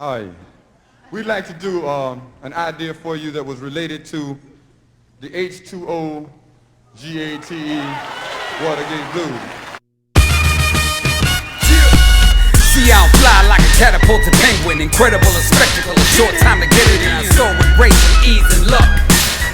Hi. We'd like to do an idea for you that was related to the H2O GATE Watergate Blues. See how I fly like a catapulted penguin. Incredible a spectacle, a short time to get it in. I soar with grace and ease and luck.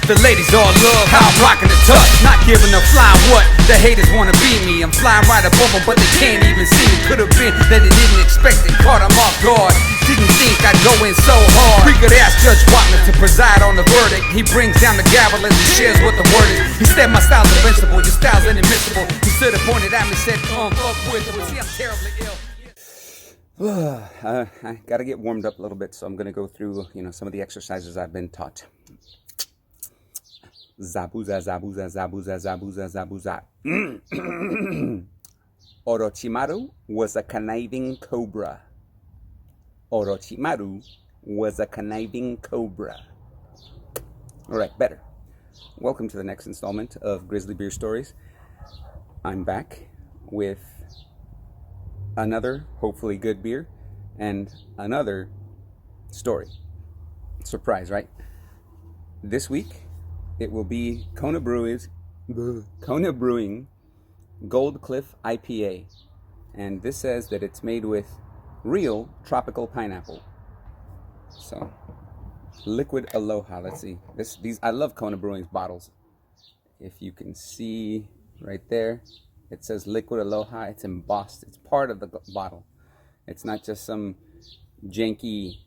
The ladies all love how I'm rocking the touch. Not giving a flying what the haters wanna be me. I'm flying right above them, but they can't even see me. Could've been that they didn't expect it, caught them off guard. Didn't think I'd go in so hard. We could ask Judge Wapner to preside on the verdict. He brings down the gavel as he shares what the word is. He said my style's invincible, your style's inadmissible. He stood and pointed at me, said, fuck with it. See, I'm terribly ill. I gotta get warmed up a little bit, so I'm gonna go through, some of the exercises I've been taught. Zabuza, zabuza, zabuza, zabuza, zabuza. Orochimaru was a conniving cobra. Orochimaru was a conniving cobra. All right, better. Welcome to the next installment of Grizzly Beer Stories. I'm back with another hopefully good beer and another story. Surprise, right? This week it will be Kona Brewing Gold Cliff IPA, and this says that it's made with real tropical pineapple. So liquid aloha. Let's see. These I love Kona Brewing's bottles. If you can see right there, it says liquid aloha. It's embossed. It's part of the bottle. It's not just some janky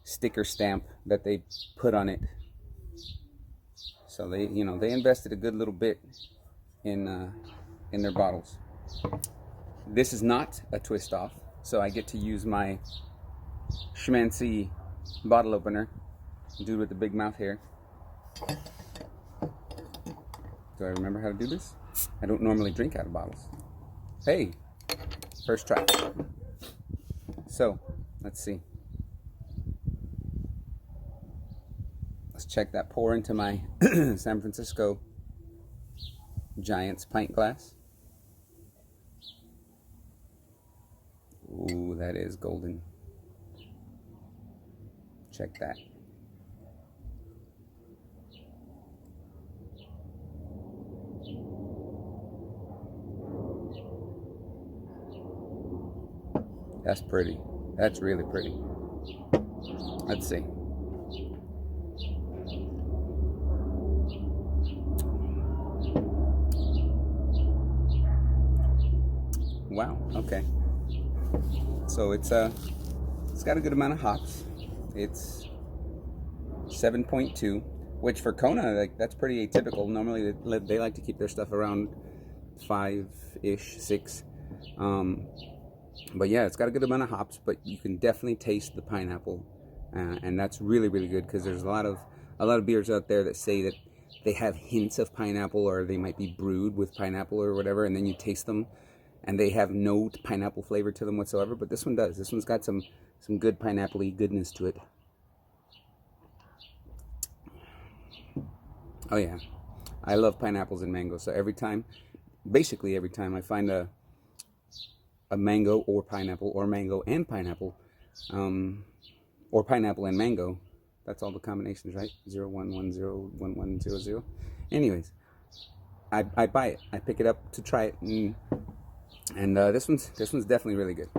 sticker stamp that they put on it. So they invested a good little bit in their bottles. This is not a twist off, so I get to use my schmancy bottle opener, dude with the big mouth here. Do I remember how to do this? I don't normally drink out of bottles. Hey, first try. So, let's see. Let's check that pour into my San Francisco Giants pint glass. Ooh, that is golden. Check that. That's pretty. That's really pretty. Let's see. Wow, okay. So it's got a good amount of hops. It's 7.2, which for Kona, that's pretty atypical. Normally they like to keep their stuff around 5-ish, 6. But yeah, it's got a good amount of hops, but you can definitely taste the pineapple, and that's really, really good, because there's a lot of beers out there that say that they have hints of pineapple, or they might be brewed with pineapple or whatever, and then you taste them and they have no pineapple flavor to them whatsoever. But this one does. This one's got some good pineapple-y goodness to it. Oh yeah, I love pineapples and mango. So basically every time I find a mango or pineapple, or mango and pineapple, or pineapple and mango, that's all the combinations, right? 01101100. Anyways, I buy it. I pick it up to try it, and this one's definitely really good.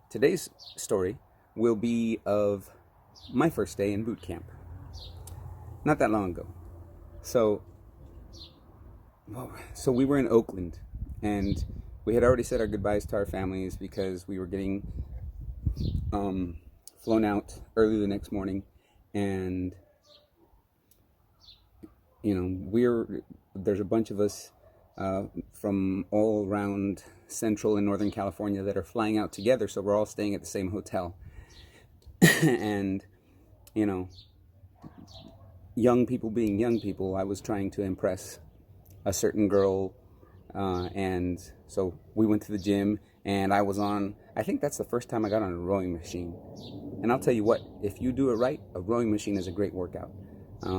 Today's story will be of my first day in boot camp. Not that long ago. So we were in Oakland, and we had already said our goodbyes to our families because we were getting flown out early the next morning, and there's a bunch of us from all around Central and Northern California that are flying out together, so we're all staying at the same hotel. And young people being young people, I was trying to impress a certain girl, and so we went to the gym, and I think that's the first time I got on a rowing machine. And I'll tell you what, if you do it right, a rowing machine is a great workout. Got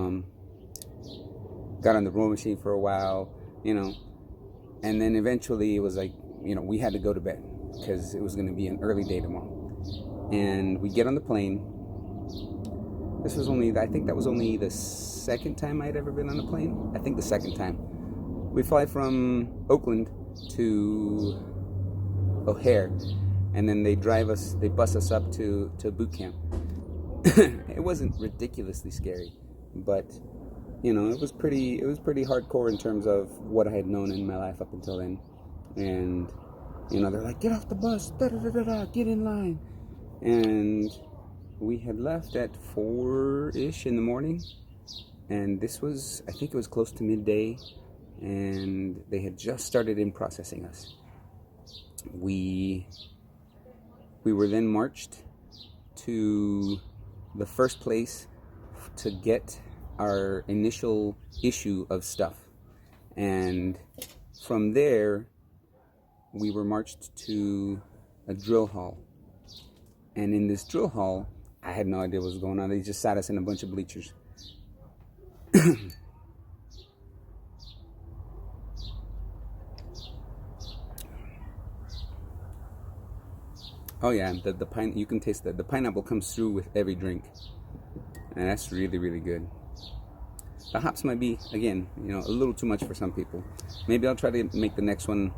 on the rowing machine for a while, and then eventually it was like, we had to go to bed because it was going to be an early day tomorrow. And we get on the plane. This was only, I think that was only the second time I'd ever been on a plane. I think the second time. We fly from Oakland to O'Hare, and then they bus us up to boot camp. It wasn't ridiculously scary, but you know, it was pretty hardcore in terms of what I had known in my life up until then. And you know, they're like, get off the bus, get in line. And we had left at 4-ish in the morning, and this was, I think it was close to midday, and they had just started in processing us. We were then marched to the first place to get our initial issue of stuff, and from there we were marched to a drill hall. And in this drill hall, I had no idea what was going on. They just sat us in a bunch of bleachers. Oh yeah, the pine, you can taste the pineapple comes through with every drink, and that's really, really good. The hops might be, again, you know, a little too much for some people. Maybe I'll try to make the next one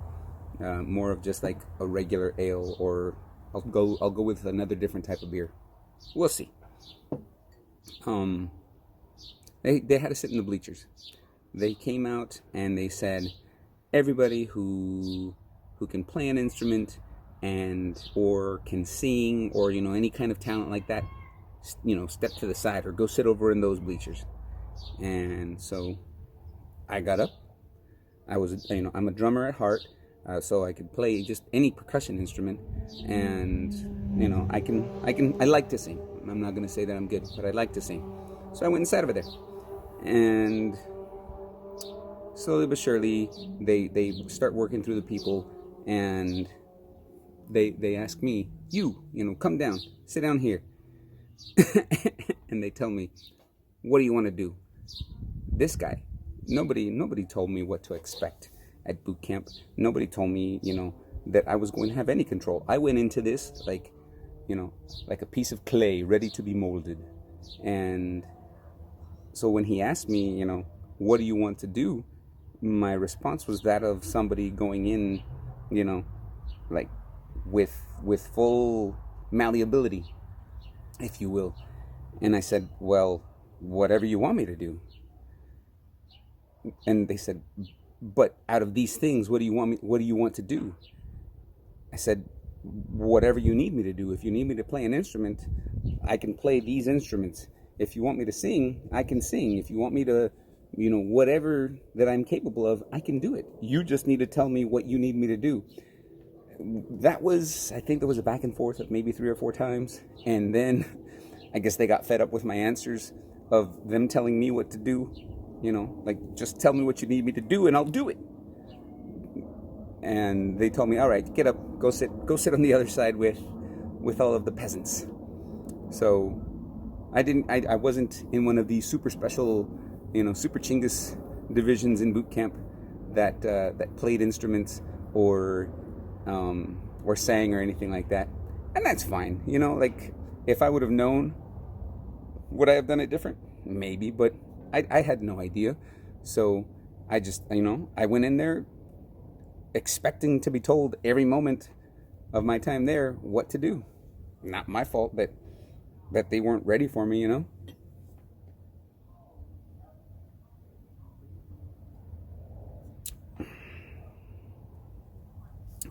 more of just like a regular ale, or I'll go with another different type of beer. We'll see. They had to sit in the bleachers. They came out and they said, everybody who can play an instrument and or can sing, or you know, any kind of talent like that, you know, step to the side or go sit over in those bleachers. And so I got up. I was, you know, I'm a drummer at heart, so I could play just any percussion instrument, and you know, I like to sing. I'm not gonna say that I'm good, but I like to sing. So I went and sat over there, and slowly but surely they start working through the people, and they ask me, you know, come down, sit down here. And they tell me, what do you want to do? This guy, nobody told me what to expect at boot camp. Nobody told me, you know, that I was going to have any control. I went into this like, you know, like a piece of clay ready to be molded. And so when he asked me, you know, what do you want to do? My response was that of somebody going in, you know, like with full malleability, if you will. And I said, well, whatever you want me to do. And they said, but out of these things, what do you want to do? I said, whatever you need me to do. If you need me to play an instrument, I can play these instruments. If you want me to sing, I can sing. If you want me to, you know, whatever that I'm capable of, I can do it. You just need to tell me what you need me to do. That was, I think there was a back and forth of maybe 3 or 4 times. And then I guess they got fed up with my answers of them telling me what to do. You know, like, just tell me what you need me to do and I'll do it. And they told me, all right, get up, go sit on the other side with all of the peasants. So I wasn't in one of these super special, you know, super chingus divisions in boot camp that played instruments or sang or anything like that. And that's fine. You know, like, if I would have known, would I have done it different? Maybe, but I had no idea. So I just, you know, I went in there expecting to be told every moment of my time there what to do. Not my fault that they weren't ready for me, you know.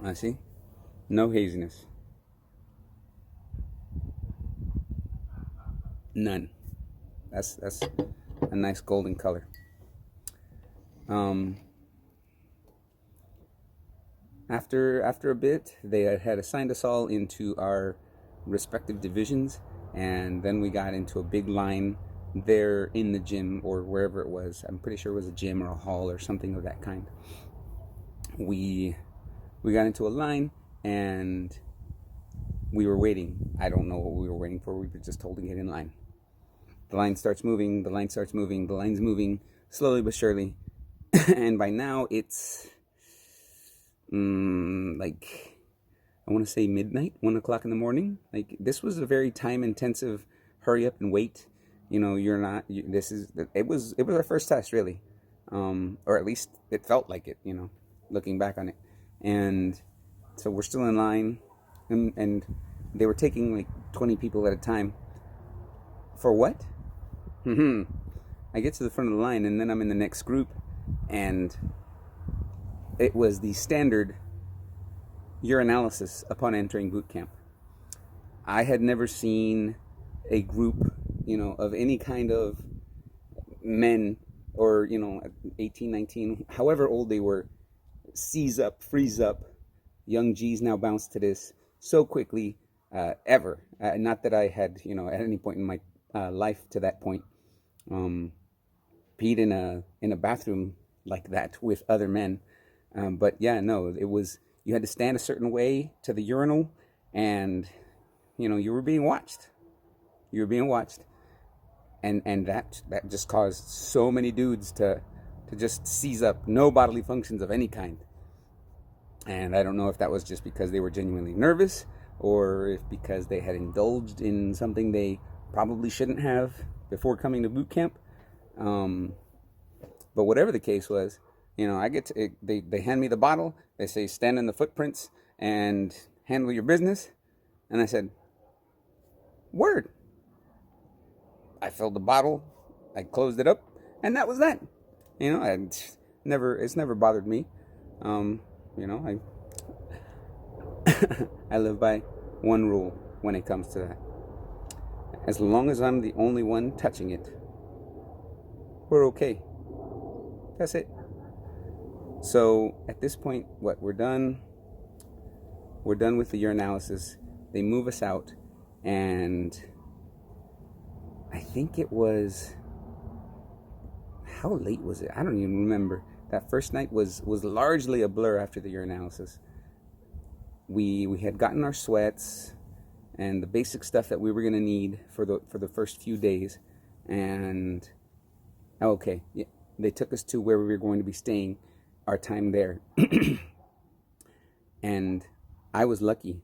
I see. No haziness. None. That's a nice golden color. After a bit, they had assigned us all into our respective divisions, and then we got into a big line there in the gym or wherever it was. I'm pretty sure it was a gym or a hall or something of that kind. We got into a line and we were waiting. I don't know what we were waiting for. We were just told to get in line. The line starts moving, the line's moving slowly but surely. And by now it's like I want to say midnight, 1 o'clock in the morning. Like, this was a very time intensive hurry up and wait. You know, you're not, you, this is, it was our first test really. Or at least it felt like it, you know, looking back on it. And so we're still in line, and they were taking like 20 people at a time. For what? I get to the front of the line, and then I'm in the next group, and it was the standard urinalysis upon entering boot camp. I had never seen a group, you know, of any kind of men, or, you know, 18, 19, however old they were, seize up, freeze up. Young G's now bounce to this so quickly, ever. Not that I had, you know, at any point in my life to that point, peed in a bathroom like that with other men. But yeah, no, it was, you had to stand a certain way to the urinal, and, you know, you were being watched. You were being watched. And that just caused so many dudes to just seize up, no bodily functions of any kind. And I don't know if that was just because they were genuinely nervous, or if because they had indulged in something they probably shouldn't have before coming to boot camp. But whatever the case was, you know, I get to, they hand me the bottle. They say, stand in the footprints and handle your business. And I said, word. I filled the bottle, I closed it up, and that was that. You know, it's never bothered me. You know, I live by one rule when it comes to that. As long as I'm the only one touching it, we're okay. That's it. So at this point, what, we're done with the urinalysis. They move us out, and I think it was, how late was it? I don't even remember. That first night was largely a blur after the urinalysis. We had gotten our sweats and the basic stuff that we were going to need for the first few days, and okay, yeah, they took us to where we were going to be staying our time there. And I was lucky.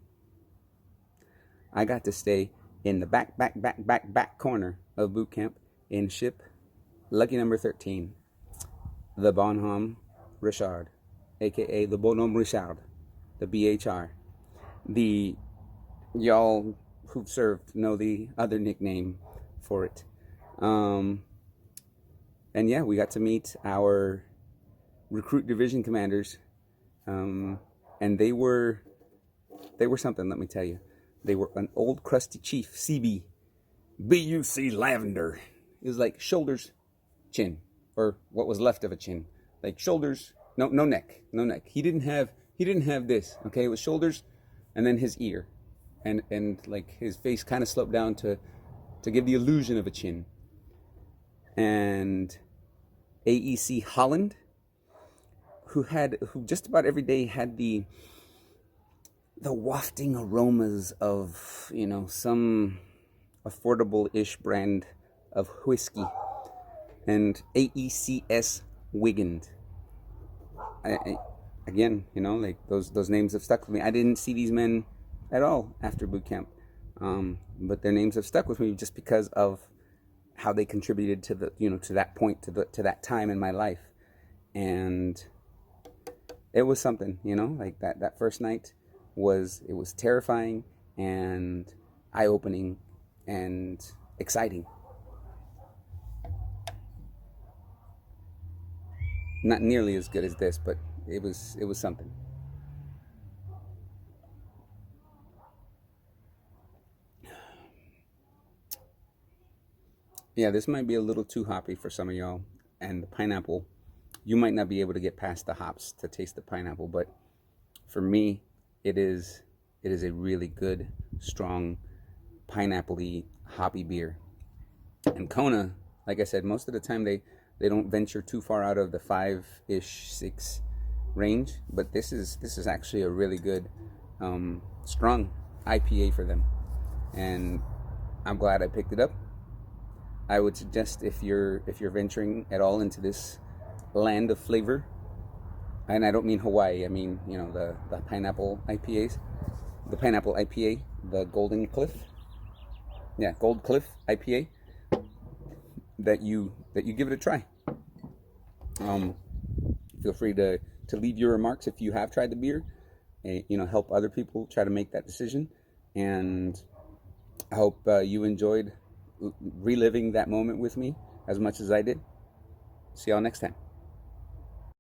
I got to stay in the back corner of boot camp in ship lucky number 13, the Bonhomme Richard, aka the Bonhomme Richard, the BHR. The y'all who've served know the other nickname for it. And yeah, we got to meet our recruit division commanders, and they were something, let me tell you. They were an old crusty chief, CB, BUC Lavender. It was like shoulders, chin, or what was left of a chin, like shoulders, no neck. He didn't have this. Okay, it was shoulders, and then his ear, and like his face kind of sloped down to give the illusion of a chin. And AEC Holland, who just about every day had the wafting aromas of, you know, some affordable-ish brand of whiskey, and AECS Wigand. Again, you know, like those names have stuck with me. I didn't see these men at all after boot camp, but their names have stuck with me just because of how they contributed to the, you know, to that point, to that time in my life. And it was something, you know, like that first night was terrifying and eye-opening and exciting. Not nearly as good as this, but it was something. Yeah, this might be a little too hoppy for some of y'all, and the pineapple, you might not be able to get past the hops to taste the pineapple, but for me, it is a really good, strong, pineapple-y, hoppy beer. And Kona, like I said, most of the time they don't venture too far out of the 5-ish, 6 range, but this is actually a really good, strong IPA for them, and I'm glad I picked it up. I would suggest if you're venturing at all into this land of flavor, and I don't mean Hawaii, I mean, you know, the pineapple IPAs, the pineapple IPA, the Golden Cliff. Yeah, Gold Cliff IPA. That you give it a try. Feel free to leave your remarks if you have tried the beer. Help other people try to make that decision. And I hope you enjoyed reliving that moment with me as much as I did. See y'all next time.